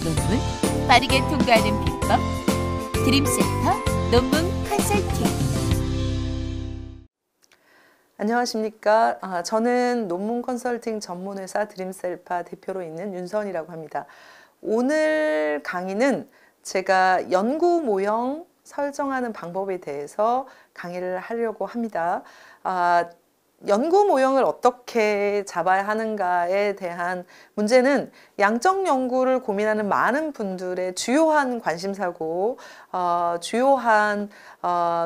논문 빠르게 통과하는 비법 드림센터 논문 컨설팅. 안녕하십니까. 저는 논문 컨설팅 전문회사 드림셀파 대표로 있는 윤선이라고 합니다. 오늘 강의는 제가 연구 모형 설정하는 방법에 대해서 강의를 하려고 합니다. 연구 모형을 어떻게 잡아야 하는가에 대한 문제는 양적 연구를 고민하는 많은 분들의 주요한 관심사고 주요한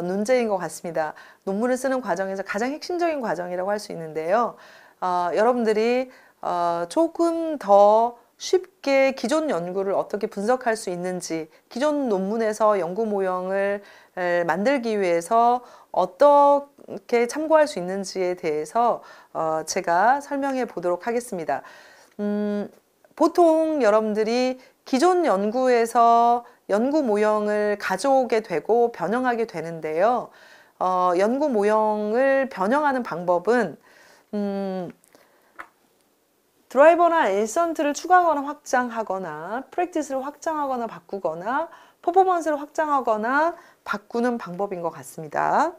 문제인 것 같습니다. 논문을 쓰는 과정에서 가장 핵심적인 과정이라고 할 수 있는데요. 여러분들이 조금 더 쉽게 기존 연구를 어떻게 분석할 수 있는지, 기존 논문에서 연구 모형을 만들기 위해서 어떻게 참고할 수 있는지에 대해서 제가 설명해 보도록 하겠습니다. 보통 여러분들이 기존 연구에서 연구 모형을 가져오게 되고 변형하게 되는데요. 연구 모형을 변형하는 방법은 드라이버나 엔선트를 추가하거나 확장하거나 프랙티스를 확장하거나 바꾸거나 퍼포먼스를 확장하거나 바꾸는 방법인 것 같습니다.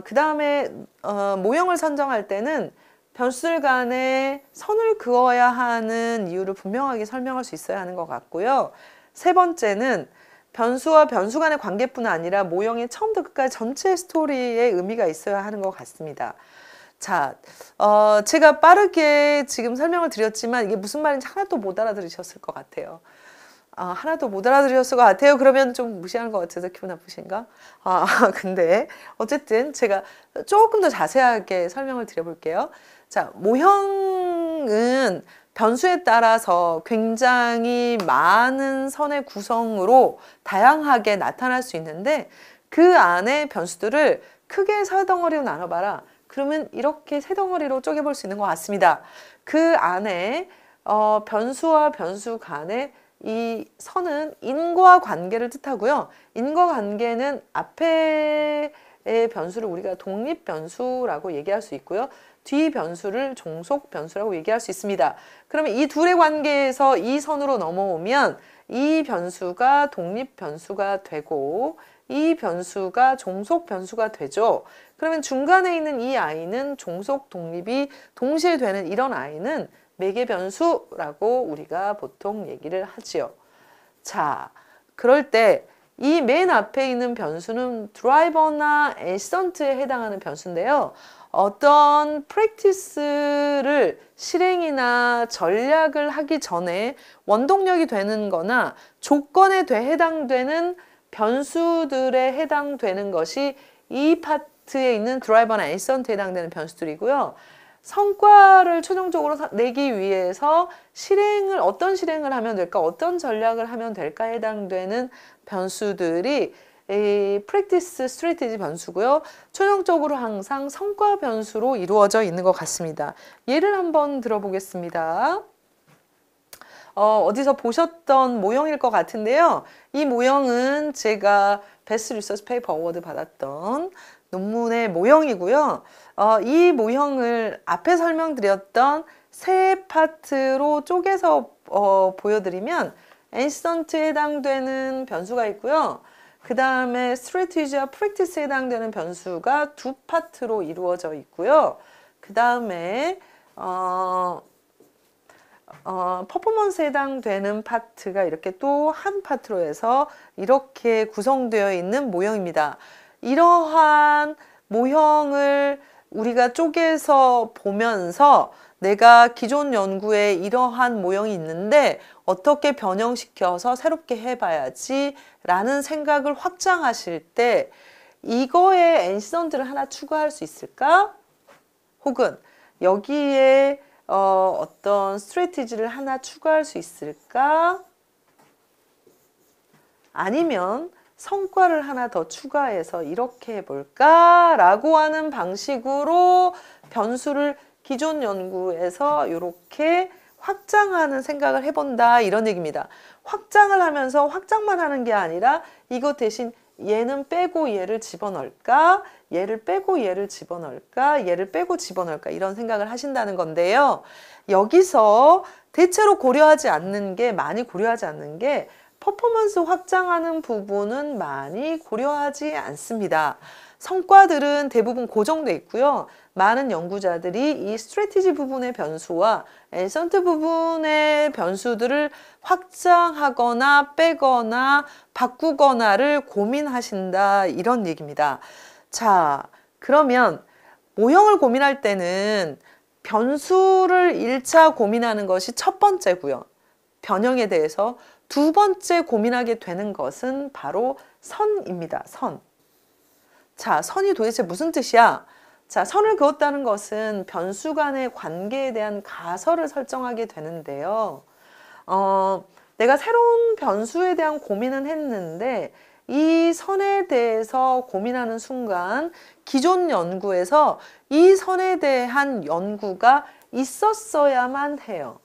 그 다음에 모형을 선정할 때는 변수들 간에 선을 그어야 하는 이유를 분명하게 설명할 수 있어야 하는 것 같고요. 세 번째는 변수와 변수 간의 관계뿐 아니라 모형의 처음부터 끝까지 전체 스토리에 의미가 있어야 하는 것 같습니다. 자, 제가 빠르게 지금 설명을 드렸지만 이게 무슨 말인지 하나도 못 알아들으셨을 것 같아요. 하나도 못 알아들으셨을 것 같아요. 그러면 좀 무시하는 것 같아서 기분 나쁘신가? 근데 어쨌든 제가 조금 더 자세하게 설명을 드려볼게요. 자, 모형은 변수에 따라서 굉장히 많은 선의 구성으로 다양하게 나타날 수 있는데 그 안에 변수들을 크게 세 덩어리로 나눠봐라. 그러면 이렇게 세 덩어리로 쪼개볼 수 있는 것 같습니다. 그 안에 변수와 변수 간의 이 선은 인과관계를 뜻하고요. 인과관계는 앞에의 변수를 우리가 독립변수라고 얘기할 수 있고요. 뒤 변수를 종속변수라고 얘기할 수 있습니다. 그러면 이 둘의 관계에서 이 선으로 넘어오면 이 변수가 독립변수가 되고 이 변수가 종속변수가 되죠. 그러면 중간에 있는 이 아이는 종속 독립이 동시에 되는 이런 아이는 매개변수라고 우리가 보통 얘기를 하지요. 자, 그럴 때 이 맨 앞에 있는 변수는 드라이버나 에센트에 해당하는 변수인데요. 어떤 프랙티스를 실행이나 전략을 하기 전에 원동력이 되는 거나 조건에 해당되는 변수들에 해당되는 것이 이 파트에 있는 드라이버나 에센트에 해당되는 변수들이고요. 성과를 최종적으로 내기 위해서 어떤 실행을 하면 될까, 어떤 전략을 하면 될까에 해당되는 변수들이 이 프랙티스 스트래티지 변수고요. 최종적으로 항상 성과 변수로 이루어져 있는 것 같습니다. 예를 한번 들어보겠습니다. 어디서 보셨던 모형일 것 같은데요. 이 모형은 제가 베스트 리서치 페이퍼 어워드 받았던 논문의 모형이고요. 이 모형을 앞에 설명드렸던 세 파트로 쪼개서 보여드리면 엔선트에 해당되는 변수가 있고요. 그 다음에 스트래티지와 프랙티스에 해당되는 변수가 두 파트로 이루어져 있고요. 그 다음에 퍼포먼스에 해당되는 파트가 이렇게 또 한 파트로 해서 이렇게 구성되어 있는 모형입니다. 이러한 모형을 우리가 쪼개서 보면서 내가 기존 연구에 이러한 모형이 있는데 어떻게 변형시켜서 새롭게 해봐야지 라는 생각을 확장하실 때 이거에 엔시던트를 하나 추가할 수 있을까? 혹은 여기에 어떤 스트래티지를 하나 추가할 수 있을까? 아니면 성과를 하나 더 추가해서 이렇게 해볼까? 라고 하는 방식으로 변수를 기존 연구에서 이렇게 확장하는 생각을 해본다 이런 얘기입니다. 확장을 하면서 확장만 하는 게 아니라 이것 대신 얘는 빼고 얘를 집어넣을까? 얘를 빼고 얘를 집어넣을까? 얘를 빼고 집어넣을까? 이런 생각을 하신다는 건데요. 여기서 대체로 고려하지 않는 게, 많이 고려하지 않는 게 퍼포먼스 확장하는 부분은 많이 고려하지 않습니다. 성과들은 대부분 고정돼 있고요. 많은 연구자들이 이 스트래티지 부분의 변수와 엔선트 부분의 변수들을 확장하거나 빼거나 바꾸거나를 고민하신다, 이런 얘기입니다. 자, 그러면 모형을 고민할 때는 변수를 1차 고민하는 것이 첫 번째고요. 변형에 대해서 두 번째 고민하게 되는 것은 바로 선입니다. 선. 자, 선이 도대체 무슨 뜻이야? 자, 선을 그었다는 것은 변수 간의 관계에 대한 가설을 설정하게 되는데요. 내가 새로운 변수에 대한 고민은 했는데 이 선에 대해서 고민하는 순간 기존 연구에서 이 선에 대한 연구가 있었어야만 해요.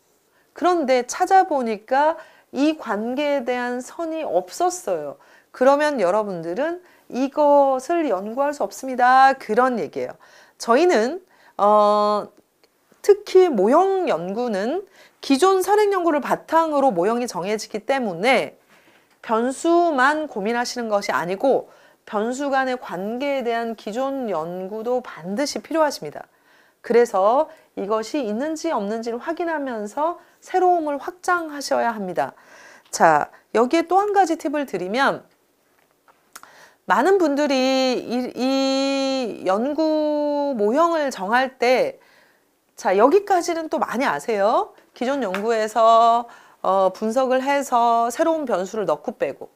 그런데 찾아보니까 이 관계에 대한 선이 없었어요. 그러면 여러분들은 이것을 연구할 수 없습니다, 그런 얘기예요. 저희는 특히 모형 연구는 기존 선행 연구를 바탕으로 모형이 정해지기 때문에 변수만 고민하시는 것이 아니고 변수 간의 관계에 대한 기존 연구도 반드시 필요하십니다. 그래서 이것이 있는지 없는지를 확인하면서 새로움을 확장하셔야 합니다. 자, 여기에 또 한 가지 팁을 드리면, 많은 분들이 이 연구 모형을 정할 때, 자, 여기까지는 또 많이 아세요. 기존 연구에서 분석을 해서 새로운 변수를 넣고 빼고,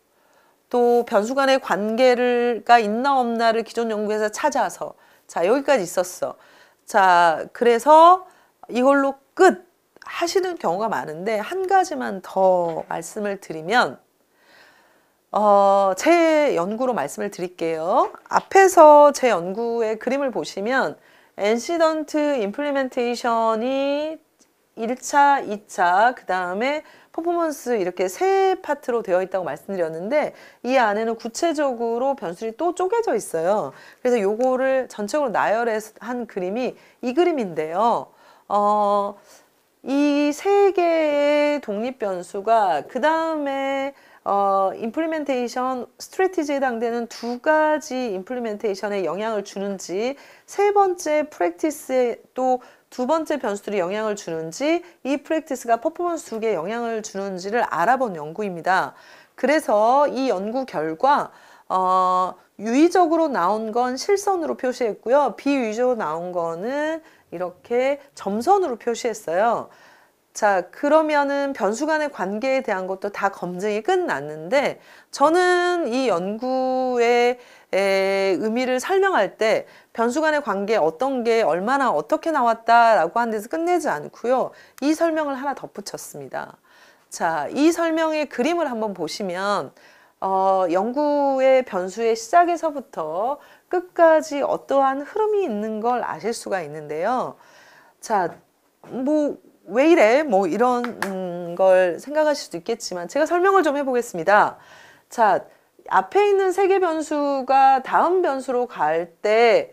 또 변수 간의 관계가 있나 없나를 기존 연구에서 찾아서, 자, 여기까지 있었어. 자, 그래서 이걸로 끝 하시는 경우가 많은데, 한 가지만 더 말씀을 드리면, 제 연구로 말씀을 드릴게요. 앞에서 제 연구의 그림을 보시면 인시던트 임플리멘테이션이 1차, 2차, 그 다음에 퍼포먼스, 이렇게 세 파트로 되어 있다고 말씀드렸는데, 이 안에는 구체적으로 변수들이 또 쪼개져 있어요. 그래서 요거를 전체적으로 나열해서 한 그림이 이 그림인데요. 이 세 개의 독립 변수가 그 다음에 임플리멘테이션 스트래티지에 해당되는 두 가지 임플리멘테이션에 영향을 주는지, 세 번째 프랙티스에 또 두 번째 변수들이 영향을 주는지, 이 프랙티스가 퍼포먼스 두 개에 영향을 주는지를 알아본 연구입니다. 그래서 이 연구 결과 유의적으로 나온 건 실선으로 표시했고요. 비유의적으로 나온 거는 이렇게 점선으로 표시했어요. 자, 그러면은 변수 간의 관계에 대한 것도 다 검증이 끝났는데, 저는 이 연구의 의미를 설명할 때 변수 간의 관계 어떤 게 얼마나 어떻게 나왔다라고 하는 데서 끝내지 않고요. 이 설명을 하나 덧붙였습니다. 자, 이 설명의 그림을 한번 보시면 연구의 변수의 시작에서부터 끝까지 어떠한 흐름이 있는 걸 아실 수가 있는데요. 자, 왜 이래? 이런 걸 생각하실 수도 있겠지만 제가 설명을 좀 해보겠습니다. 자, 앞에 있는 세 개 변수가 다음 변수로 갈 때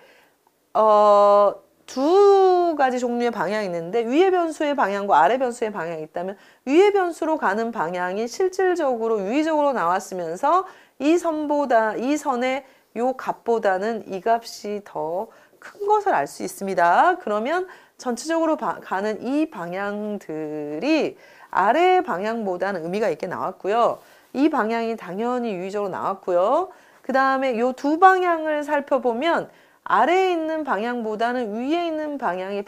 두 가지 종류의 방향이 있는데, 위의 변수의 방향과 아래 변수의 방향이 있다면 위의 변수로 가는 방향이 실질적으로 유의적으로 나왔으면서 이 선의 요 값보다는 이 값이 더 큰 것을 알 수 있습니다. 그러면 전체적으로 가는 이 방향들이 아래 방향보다는 의미가 있게 나왔고요. 이 방향이 당연히 유의적으로 나왔고요. 그 다음에 이 두 방향을 살펴보면 아래에 있는 방향보다는 위에 있는 방향이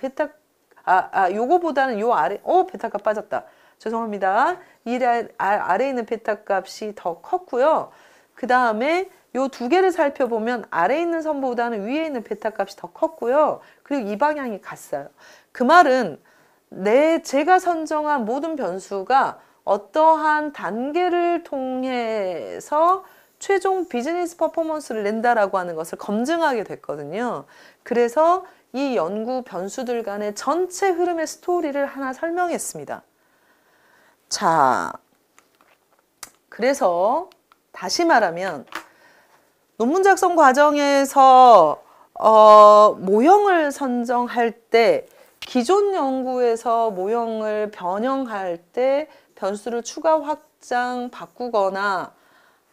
요거보다는 요 아래, 베타값 빠졌다. 죄송합니다. 이 아래에 있는 베타값이 더 컸고요. 그 다음에 요 두 개를 살펴보면 아래에 있는 선보다는 위에 있는 베타값이 더 컸고요. 그리고 이 방향이 같아요. 그 말은 제가 선정한 모든 변수가 어떠한 단계를 통해서 최종 비즈니스 퍼포먼스를 낸다라고 하는 것을 검증하게 됐거든요. 그래서 이 연구 변수들 간의 전체 흐름의 스토리를 하나 설명했습니다. 자, 그래서 다시 말하면 논문 작성 과정에서 모형을 선정할 때 기존 연구에서 모형을 변형할 때 변수를 추가 확장 바꾸거나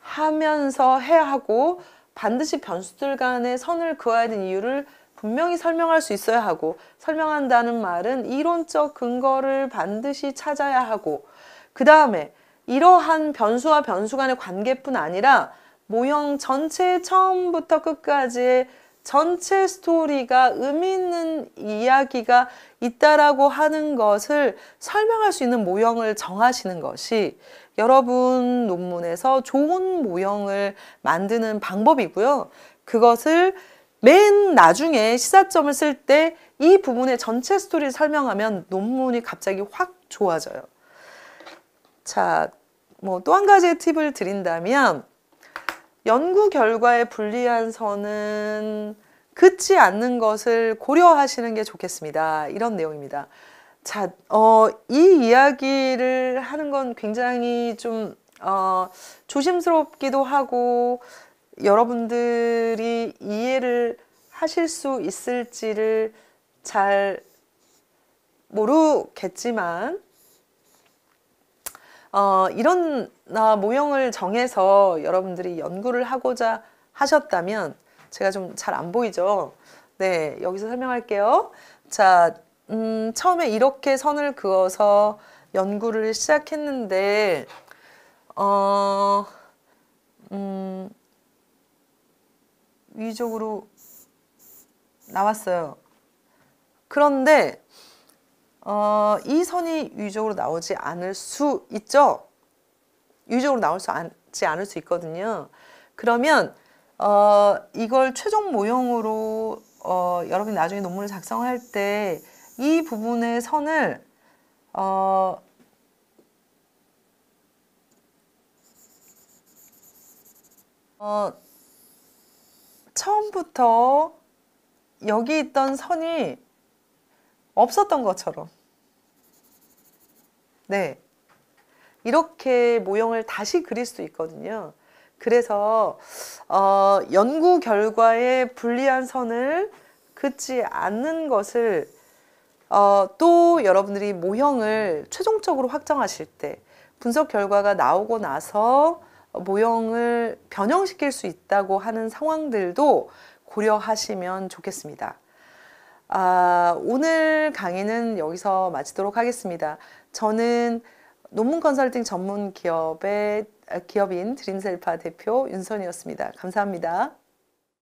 하면서 해야 하고 반드시 변수들 간의 선을 그어야 되는 이유를 분명히 설명할 수 있어야 하고 설명한다는 말은 이론적 근거를 반드시 찾아야 하고 그 다음에 이러한 변수와 변수 간의 관계뿐 아니라 모형 전체 처음부터 끝까지의 전체 스토리가 의미 있는 이야기가 있다라고 하는 것을 설명할 수 있는 모형을 정하시는 것이 여러분 논문에서 좋은 모형을 만드는 방법이고요. 그것을 맨 나중에 시사점을 쓸 때 이 부분의 전체 스토리를 설명하면 논문이 갑자기 확 좋아져요. 자, 뭐 또 한 가지의 팁을 드린다면 연구 결과의 불리한 선은 긋지 않는 것을 고려하시는 게 좋겠습니다. 이런 내용입니다. 자, 이 이야기를 하는 건 굉장히 좀 조심스럽기도 하고 여러분들이 이해를 하실 수 있을지를 잘 모르겠지만 이런 모형을 정해서 여러분들이 연구를 하고자 하셨다면 제가 좀 잘 안 보이죠? 네, 여기서 설명할게요. 자, 처음에 이렇게 선을 그어서 연구를 시작했는데 위적으로 나왔어요. 그런데 이 선이 위적으로 나오지 않을 수 있죠? 위적으로 나오지 않을 수 있거든요. 그러면 이걸 최종 모형으로 여러분이 나중에 논문을 작성할 때 이 부분의 선을 처음부터 여기 있던 선이 없었던 것처럼 네, 이렇게 모형을 다시 그릴 수 있거든요. 그래서 연구 결과에 불리한 선을 긋지 않는 것을 또 여러분들이 모형을 최종적으로 확정하실 때 분석 결과가 나오고 나서 모형을 변형시킬 수 있다고 하는 상황들도 고려하시면 좋겠습니다. 오늘 강의는 여기서 마치도록 하겠습니다. 저는 논문 컨설팅 전문 기업인 드림셀파 대표 윤선이었습니다. 감사합니다.